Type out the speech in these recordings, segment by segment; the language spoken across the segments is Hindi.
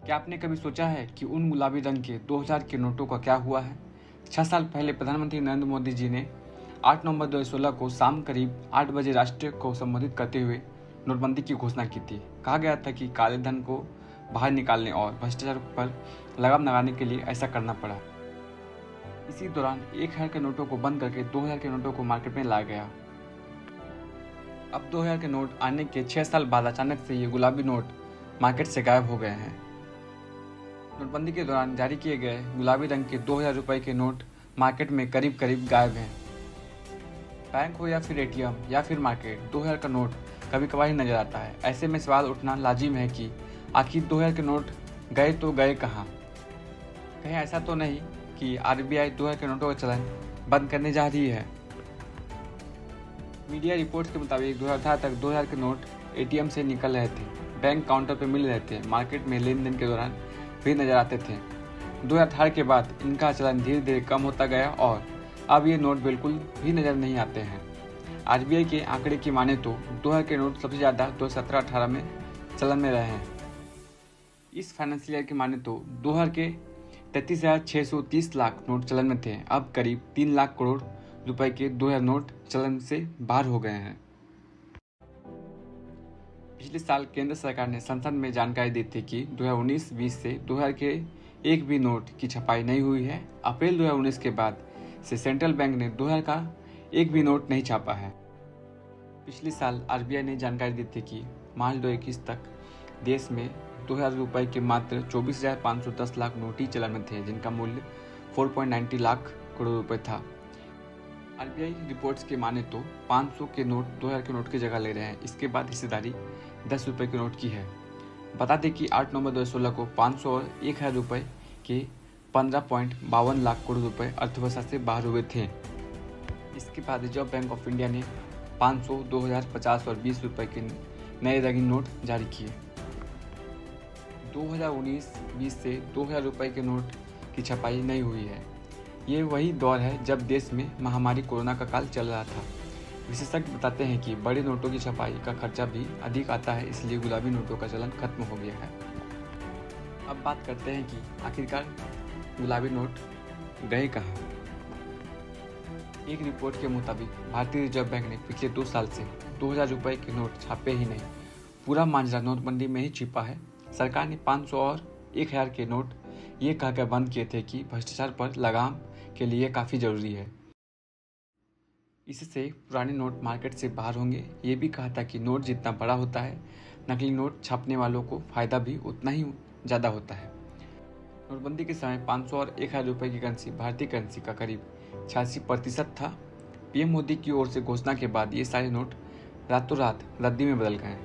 क्या आपने कभी सोचा है कि उन गुलाबी रंग के 2000 के नोटों का क्या हुआ है? 6 साल पहले प्रधानमंत्री नरेंद्र मोदी जी ने 8 नवंबर 2016 को शाम करीब 8 बजे राष्ट्र को संबोधित करते हुए नोटबंदी की घोषणा की थी। कहा गया था कि काले धन को बाहर निकालने और भ्रष्टाचार पर लगाम लगाने के लिए ऐसा करना पड़ा। इसी दौरान 1000 के नोटों को बंद करके 2000 के नोटों को मार्केट में लाया गया। अब 2000 के नोट आने के 6 साल बाद अचानक से ये गुलाबी नोट मार्केट से गायब हो गए हैं। नोटबंदी के दौरान जारी किए गए गुलाबी रंग के 2000 रुपये के नोट मार्केट में करीब करीब गायब हैं। बैंक हो या फिर एटीएम या फिर मार्केट, 2000 का नोट कभी कभार ही नजर आता है। ऐसे में सवाल उठना लाजिम है कि आखिर 2000 के नोट गए तो गए कहाँ? कहीं ऐसा तो नहीं कि आरबीआई 2000 के नोटों का चलन बंद करने जा रही है? मीडिया रिपोर्ट्स के मुताबिक 2018 तक 2000 के नोट एटीएम से निकल रहे थे, बैंक काउंटर पर मिल रहे थे, मार्केट में लेन देन के दौरान भी नजर आते थे। 2018 के बाद इनका चलन धीरे धीरे कम होता गया और अब ये नोट बिल्कुल भी नजर नहीं आते हैं। आरबीआई के आंकड़े की माने तो 2000 के नोट सबसे ज़्यादा 2017-18 में चलन में रहे हैं। इस फाइनेंशियल ईयर के माने तो 2000 के 33,630 लाख नोट चलन में थे। अब करीब 3 लाख करोड़ रुपए के 2000 नोट चलन से बाहर हो गए हैं। पिछले साल केंद्र सरकार ने संसद में जानकारी दी थी कि 2019-20 से 2000 के एक भी नोट की छपाई नहीं हुई है। अप्रैल 2019 के बाद से सेंट्रल बैंक ने 2000 का एक भी नोट नहीं छापा है। पिछले साल आरबीआई ने जानकारी दी थी कि मार्च 2021 तक देश में 2000 रुपये के मात्र 24,510 लाख नोट ही चलन में थे, जिनका मूल्य 4.90 लाख करोड़ रुपए था। आरबीआई रिपोर्ट्स के माने तो 500 के नोट 2000 के नोट की जगह ले रहे हैं। इसके बाद हिस्सेदारी 10 रुपये के नोट की है। बता दें कि 8 नवंबर 2016 को 500 और 1000 रुपये के 15.52 लाख करोड़ रुपए अर्थव्यवस्था से बाहर हुए थे। इसके बाद रिजर्व बैंक ऑफ इंडिया ने 500, 2000, 50 और 20 रुपये के नए रंगीन नोट जारी किए। 2019-20 से 2000 रुपये के नोट की छपाई नहीं हुई है। ये वही दौर है जब देश में महामारी कोरोना का काल चल रहा था। विशेषज्ञ बताते हैं कि बड़े नोटों की छपाई का खर्चा भी अधिक आता है, इसलिए गुलाबी नोटों का चलन खत्म हो गया है। अब बात करते हैं कि आखिरकार गुलाबी नोट गए कहाँ? एक रिपोर्ट के मुताबिक भारतीय रिजर्व बैंक ने पिछले 2 साल से 2000 रुपये के नोट छापे ही नहीं। पूरा मांझा नोटबंदी में ही छिपा है। सरकार ने 500 और 1000 के नोट ये कहकर बंद किए थे कि भ्रष्टाचार पर लगाम के लिए काफ़ी ज़रूरी है। इससे पुराने नोट मार्केट से बाहर होंगे। ये भी कहा था कि नोट जितना बड़ा होता है, नकली नोट छापने वालों को फ़ायदा भी उतना ही ज़्यादा होता है। नोटबंदी के समय 500 और 1000 रुपये की करेंसी भारतीय करेंसी का करीब 86% था। पीएम मोदी की ओर से घोषणा के बाद ये सारे नोट रातों रात रद्दी में बदल गए।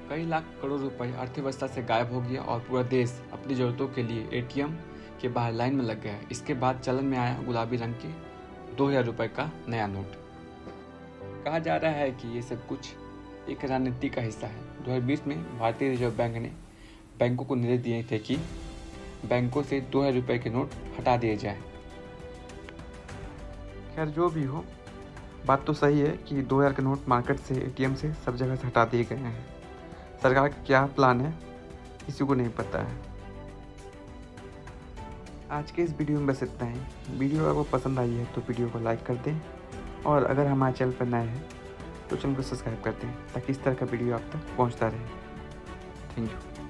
कई लाख करोड़ रुपए अर्थव्यवस्था से गायब हो गया और पूरा देश अपनी ज़रूरतों के लिए एटीएम के बाहर लाइन में लग गया। इसके बाद चलन में आया गुलाबी रंग के 2000 रुपये का नया नोट। कहा जा रहा है कि ये सब कुछ एक रणनीति का हिस्सा है। 2020 में भारतीय रिजर्व बैंक ने बैंकों को निर्देश दिए थे कि बैंकों से 2000 रुपये के नोट हटा दिए जाए। खैर जो भी हो, बात तो सही है कि 2000 के नोट मार्केट से, एटीएम से, सब जगह से हटा दिए गए हैं। सरकार का क्या प्लान है किसी को नहीं पता है। आज के इस वीडियो में बस इतना ही। वीडियो अगर आपको पसंद आई है तो वीडियो को लाइक कर दें और अगर हमारे चैनल पर नए हैं तो चैनल को सब्सक्राइब कर दें ताकि इस तरह का वीडियो आप तक पहुंचता रहे। Thank you.